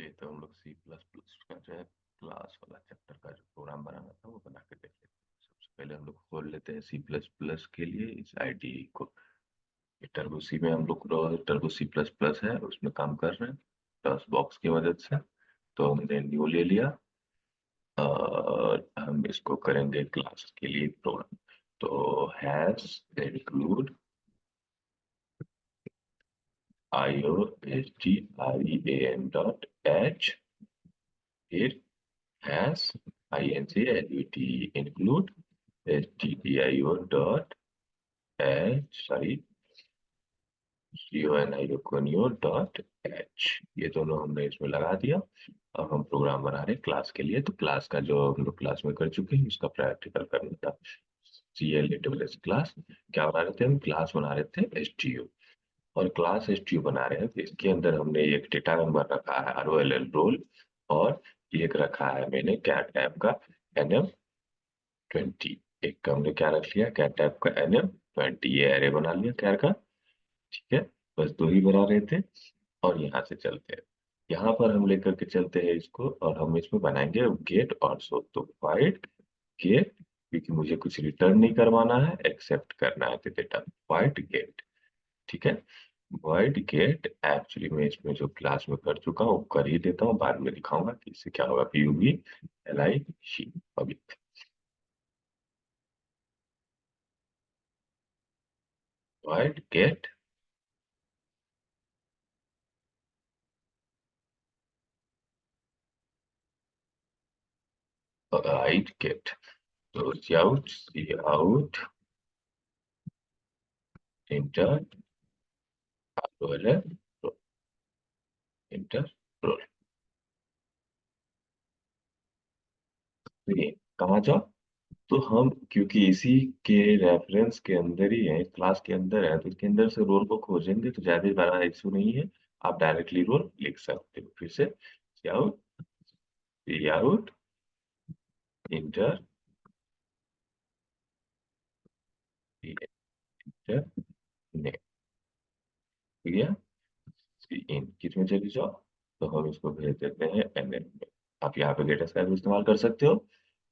ये तो हम लोग सी प्लस प्लस का जो है क्लास वाला चैप्टर का जो प्रोग्राम बनाना था वो बना के देख लेते हैं। सबसे पहले हम लोग खोल लेते हैं सी प्लस प्लस के लिए इस आईडी को। टर्बो सी में हम लोग टर्बो सी प्लस प्लस है उसमें काम कर रहे हैं टॉस बॉक्स की मदद से। तो हमने न्यू ले लिया और हम इसको करेंगे क्लास के लिए प्रोग्राम। तो hash include IOSTREAM dot H, फिर hash INCLUDE include STDIO dot H sorry CONIO dot H. ये दोनों हमने इसमें लगा दिया। अब हम प्रोग्राम बना रहे हैं क्लास के लिए। तो क्लास का जो हम लोग क्लास में कर चुके हैं उसका प्रैक्टिकल करना था। CLASS क्लास क्या बना रहे थे, हम क्लास बना रहे थे STU। और क्लास STU बना रहे हैं तो इसके अंदर हमने एक डेटा नंबर रखा है ROLL रोल, और एक रखा है मैंने कैट टैब का NM20। एक का हमने क्या रख लिया, कैट टैब का NM20। ये एरे बना लिया कैर का। ठीक है, बस दो ही बना रहे थे। और यहाँ से चलते हैं, यहाँ पर हम लेकर के चलते हैं इसको और हम इसमें बनाएंगे गेट और शो। तो वाइड गेट, क्योंकि मुझे कुछ रिटर्न नहीं करवाना है, एक्सेप्ट करना है तो डेटा वाइड गेट। ठीक है, वाइड गेट एक्चुअली मैं इसमें जो क्लास में कर चुका हूँ वो कर ही देता हूँ, बाद में दिखाऊंगा कि इससे क्या होगा। PUBLIC public void get void get. तो सी आउट इंटर रोल है, इंटर रोल। ये कहाँ जाओ, तो हम क्योंकि इसी के रेफरेंस के अंदर ही है, क्लास के अंदर है, तो इसके अंदर से रोल को खोजेंगे तो ज्यादा बड़ा इशू नहीं है। आप डायरेक्टली रोल लिख सकते हो। फिर से सी आउट इंटर इंटर ने ठीक है। इन किस में चली जाओ, तो हम इसको भेज देते हैं NN में। आप यहाँ पे डेटा का भी इस्तेमाल कर सकते हो।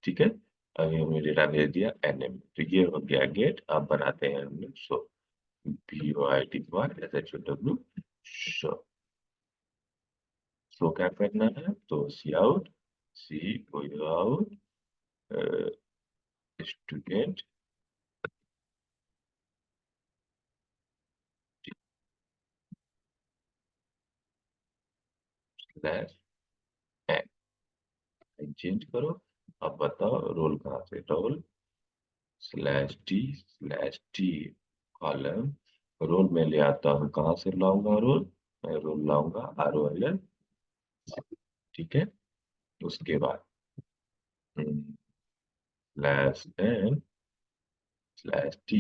ठीक है, अभी हमने डेटा भेज दिया NN में, तो ये हो गया गेट। अब बनाते हैं हमने शो, POID शो। शो क्या करना है, तो सी out student slash N change करो। अब बताओ रोल कहाँ से, रोल /T कॉलम। रोल में ले आता हूँ, कहाँ से लाऊंगा रोल, मैं रोल लाऊंगा ROLL। ठीक है, उसके बाद /N /T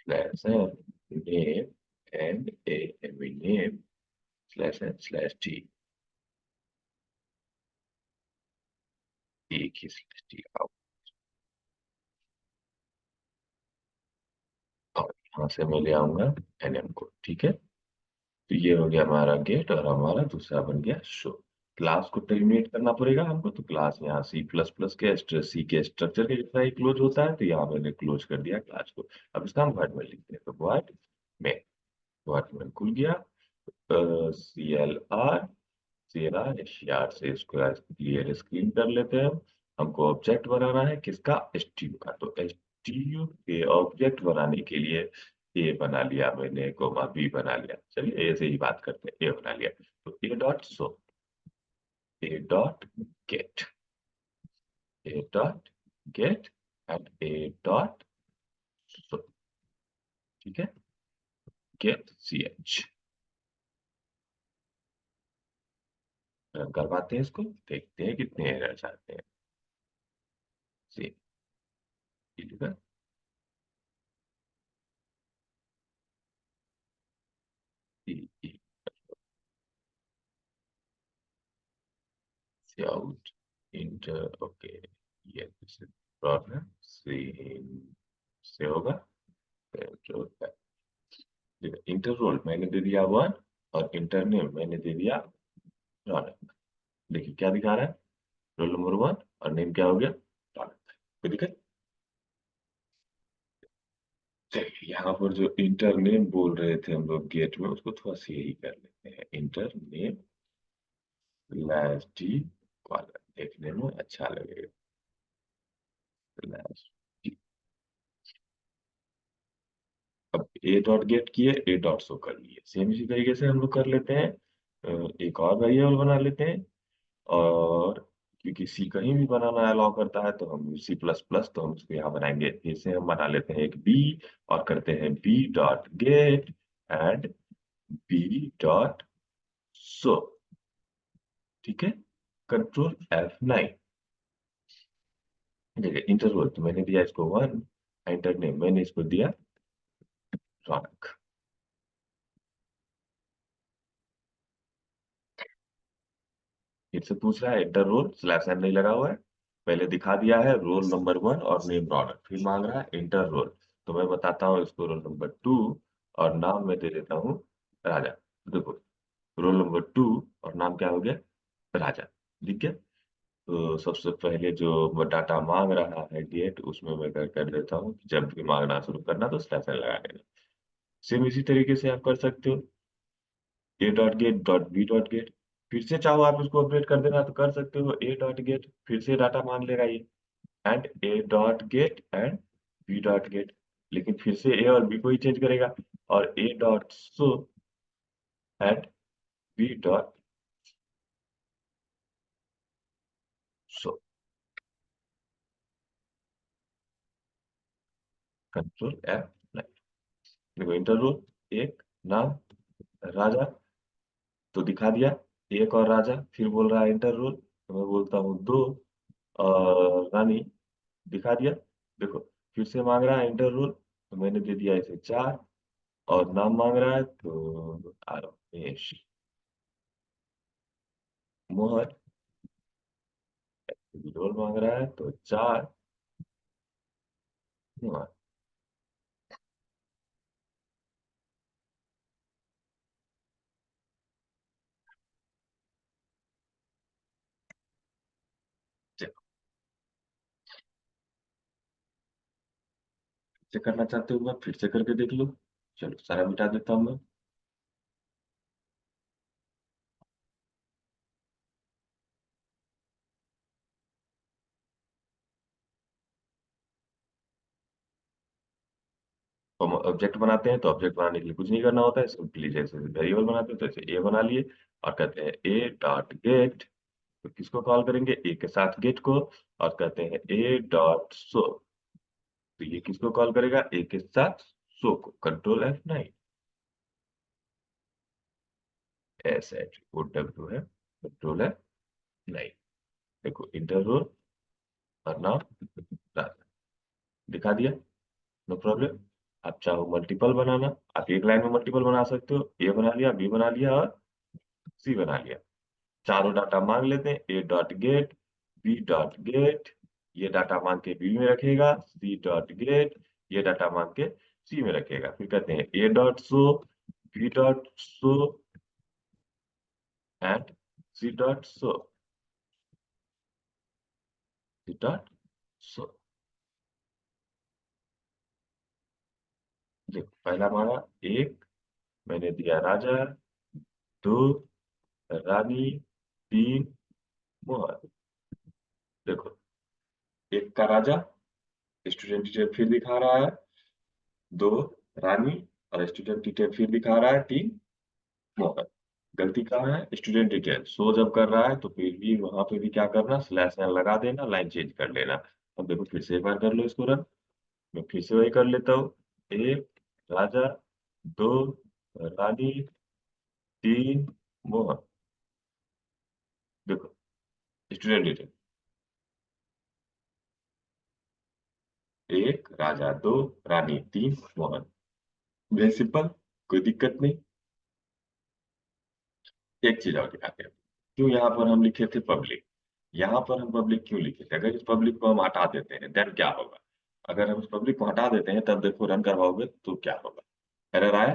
/N name name /N/T, एक ही /T आओ। और यहाँ से मैं ले आऊंगा NM को। ठीक है, तो ये हो गया हमारा गेट और हमारा दूसरा बन गया शो। क्लास को टर्मिनेट करना पड़ेगा हमको, तो क्लास यहाँ C++ के सी के स्ट्रक्चर के जैसा ही क्लोज होता है, तो यहाँ मैंने क्लोज कर दिया क्लास को। अब इसका हम वर्ड में लिखते हैं, तो वर्ड में खुल गया। CLR से इसको क्लियर स्क्रीन कर लेते हैं। हमको ऑब्जेक्ट बनाना है किसका, STU का। तो STU के ऑब्जेक्ट बनाने के लिए ए बना लिया मैंने, कोमा बी बना लिया। चलिए ए से ही बात करते हैं, ए बना लिया। तो A.get A.get एंड A.show। ठीक है, get ch करवाते हैं इसको, देखते हैं कितने एरर्स आते हैं। सी ठीक है, सी आउट इंटर ओके। ये प्रॉब्लम सी से होगा, कंट्रोल एफ। देखो इंटर रोल मैंने दे दिया 1 और इंटर नेम मैंने दे दिया रौनक। देखिए क्या दिखा रहा है, रोल नंबर 1 और नेम क्या हो गया रौनक। कोई दिक्कत? चलिए यहाँ पर जो इंटर नेम बोल रहे थे हम लोग गेट में, उसको थोड़ा सा यही कर लेते हैं, enter name slash D collar, देखने में अच्छा लगेगा। Slash D. अब ए डॉट गेट किए, ए डॉट शो कर लिए, सेम इसी तरीके से हम लोग कर लेते हैं। एक और वेरिएबल बना लेते हैं, और क्योंकि सी कहीं भी बनाना अलाउ करता है तो हम सी प्लस प्लस, तो हम इसको यहाँ बनाएंगे, फिर से हम बना लेते हैं एक बी, और करते हैं B dot get and B dot show. ठीक है, कंट्रोल F9। देखिए इंटरवल तो मैंने दिया इसको 1, एंटर नेम मैंने इसको दिया रौनक। फिर से पूछ रहा है इंटर रोल स्लैश एन नहीं लगा हुआ है, पहले दिखा दिया है रोल नंबर 1 और नेम रौनक, फिर मांग रहा है इंटर रोल। तो मैं बताता हूँ इसको रोल नंबर 2, और नाम मैं दे देता हूँ राजा। देखो रोल नंबर 2 और नाम क्या हो गया राजा। ठीक है, तो सबसे पहले जो डाटा मांग रहा है गेट, उसमें मैं कर देता हूँ कि जब भी मांगना शुरू करना तो स्लैश एन लगा देना। सेम इसी तरीके से आप कर सकते हो, A dot get dot B dot get. फिर से चाहो आप इसको अपडेट कर देना तो कर सकते हो, ए डॉट गेट फिर से डाटा मान लेगा ये, and A dot get and B dot get, लेकिन फिर से ए और बी को ही चेंज करेगा, और A dot show and B dot show. Control F9। देखो इंटर रोल एक, नाम राजा, तो दिखा दिया एक और राजा, फिर बोल रहा है इंटर रोल, तो मैं बोलता हूँ 2 और रानी, दिखा दिया। देखो फिर से मांग रहा है इंटर रोल, तो मैंने दे दिया इसे 4, और नाम मांग रहा है तो रमेश, मोहन, रोल मांग रहा है तो 4 मोहन। चलो फिर से करना चाहते हो मैं, फिर से करके देख लो। चलो सारा मिटा देता हूँ मैं। हम ऑब्जेक्ट बनाते हैं तो ऑब्जेक्ट बनाने के लिए कुछ नहीं करना होता है, सिंपली जैसे वेरिएबल बनाते हैं तो ऐसे ए बना लिए, और कहते हैं ए डॉट गेट, तो किसको कॉल करेंगे ए के साथ गेट को, और कहते हैं ए डॉट शो, तो ये किसको कॉल करेगा ए के साथ शो को। Control F9। SHOW है, कंट्रोल F9। देखो इंटर रोल और नाम राजा, दिखा दिया, नो प्रॉब्लम। आप चाहो मल्टीपल बनाना, आप एक लाइन में मल्टीपल बना सकते हो, ए बना लिया, बी बना लिया और सी बना लिया। चारों डाटा मांग लेते हैं, A dot get B dot get, ये डाटा मांग के बी में रखेगा, सी डॉट गेट ये डाटा मांग के सी में रखेगा, फिर कहते हैं A dot show B dot show and C dot show, C dot show. देखो पहला मांगा एक, मैंने दिया राजा, 2 रानी, 3 मोहन। देखो एक का राजा, स्टूडेंट डिटेल फिर दिखा रहा है, 2 रानी, और स्टूडेंट डिटेल फिर दिखा रहा है, 3 मोहन। गलती कहाँ है, स्टूडेंट डिटेल शो जब कर रहा है तो फिर भी वहां पे भी क्या करना, स्लैश एन लगा देना, लाइन चेंज कर लेना। अब देखो फिर से एक बार कर लो इसको रन, मैं फिर से वही कर लेता हूँ, एक राजा, 2 रानी, 3 मोहन। देखो स्टूडेंट डिटेल एक राजा, 2 रानी, 3 मोहन। वेरी सिंपल, कोई दिक्कत नहीं। एक चीज और दिखाते हैं, क्यों यहाँ पर हम लिखे थे पब्लिक, यहाँ पर हम पब्लिक क्यों लिखे थे, अगर इस पब्लिक को हम हटा देते हैं देन क्या होगा। अगर हम उस पब्लिक को हटा देते हैं तब देखो रन करवाओगे तो क्या होगा। एरर आया,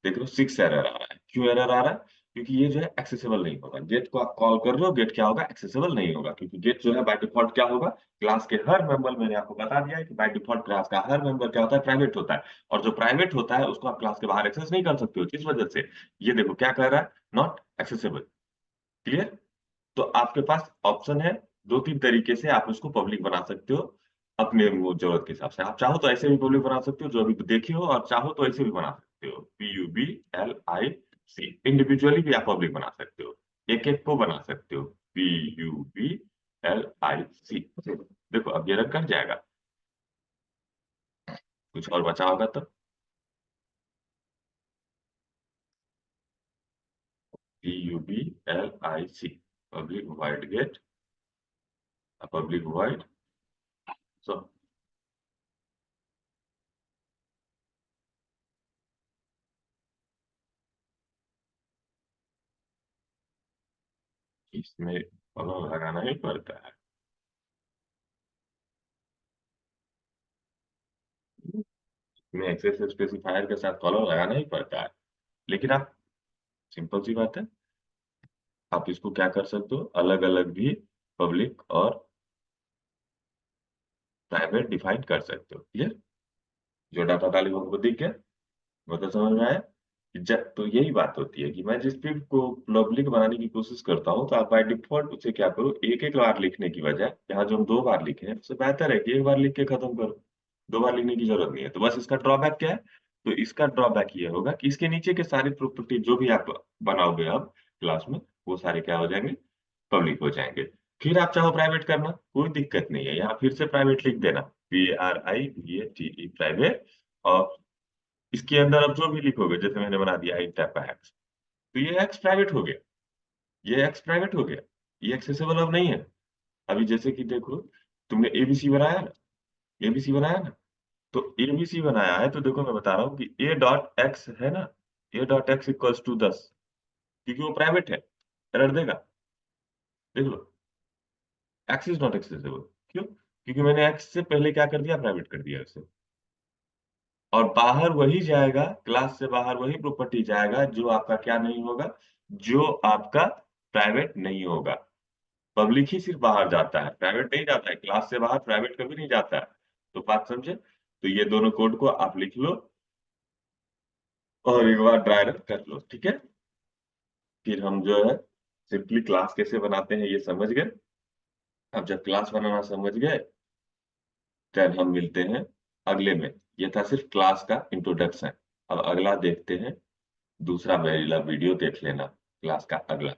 देख लो 6 एरर आ रहा है। क्यों एरर आ रहा है? क्योंकि ये जो है एक्सेसिबल नहीं होगा। गेट को आप कॉल कर रहे हो, गेट क्या होगा? एक्सेसिबल नहीं होगा, क्योंकि गेट जो है बाय डिफॉल्ट क्या होगा? क्लास के हर मेंबर, मैंने आपको बता दिया है कि बाय डिफॉल्ट क्लास का हर मेंबर क्या होता है? प्राइवेट होता है। और जो प्राइवेट होता है उसको आप क्लास के बाहर एक्सेस नहीं कर सकते हो। किस वजह से? ये देखो क्या कह रहा है, नॉट एक्सेसिबल। क्लियर? तो आपके पास ऑप्शन है, 2-3 तरीके से आप उसको पब्लिक बना सकते हो अपने वो जरूरत के हिसाब से। आप चाहो तो ऐसे भी पब्लिक बना सकते हो जो अभी देखे हो, और चाहो तो ऐसे भी बना सकते हो, PUBLIC। इंडिविजुअली भी आप पब्लिक बना सकते हो, एक एक को बना सकते हो, PUBLIC। देखो अब ये रन कर जाएगा, कुछ और बचा होगा तो PUBLIC, public void get, public void. So इसमें लगाना ही पड़ता है। में एक्सेस स्पेसिफायर के साथ कॉलम लगाना ही पड़ता है। लेकिन आप, सिंपल सी बात है, आप इसको क्या कर सकते हो, अलग अलग भी पब्लिक और प्राइवेट डिफाइन कर सकते हो। क्लियर? जो डाटा डाली वो हमको दिख गया, वो तो समझ में आया। तो यही बात होती है कि मैं जिस भी को पब्लिक बनाने की कोशिश करता हूँ, तो आप बाय डिफॉल्ट उसे क्या करो, एक एक बार लिखने की बजाय यहाँ जो हम 2 बार लिखे हैं, उससे बेहतर है कि एक बार लिख के खत्म करो। 2 बार लिखने की जरूरत नहीं है। तो बस इसका ड्रॉबैक क्या है? तो इसका ड्रॉबैक ये होगा कि इसके नीचे के सारी प्रॉपर्टी जो भी आप बनाओगे अब क्लास में, वो सारे क्या हो जाएंगे? पब्लिक हो जाएंगे। फिर आप चाहो प्राइवेट करना, कोई दिक्कत नहीं है, यहाँ फिर से प्राइवेट लिख देना, PRIVATE, प्राइवेट। और इसके अंदर अब जो भी लिखोगे, जैसे मैंने बना दिया इन टाइप का हैक्स, तो ये हैक्स प्राइवेट हो गया, ये हैक्स प्राइवेट हो गया, ये एक्सेसिबल अब नहीं है। अभी जैसे कि देखो, तुमने एबीसी बनाया ना, एबीसी बनाया ना, तो एबीसी बनाया है, तो देखो मैं बता रहा हूँ कि A.X है ना, A.X इक्वल्स टू 10, क्योंकि वो प्राइवेट है, एरर देगा। देख लो, एक्स इज नॉट एक्सेसिबल। क्यों? क्योंकि मैंने एक्स से पहले क्या कर दिया? प्राइवेट कर दिया उसे। और बाहर वही जाएगा, क्लास से बाहर वही प्रॉपर्टी जाएगा जो आपका क्या नहीं होगा, जो आपका प्राइवेट नहीं होगा। पब्लिक ही सिर्फ बाहर जाता है, प्राइवेट नहीं जाता है, क्लास से बाहर प्राइवेट कभी नहीं जाता है। तो बात समझे? तो ये दोनों कोड को आप लिख लो और एक बार ड्राई रन कर लो, ठीक है? फिर हम जो है सिंपली क्लास कैसे बनाते हैं ये समझ गए। अब जब क्लास बनाना समझ गए, तब हम मिलते हैं अगले में। ये था सिर्फ क्लास का इंट्रोडक्शन। अब अगला देखते हैं, दूसरा वाला वीडियो देख लेना, क्लास का अगला।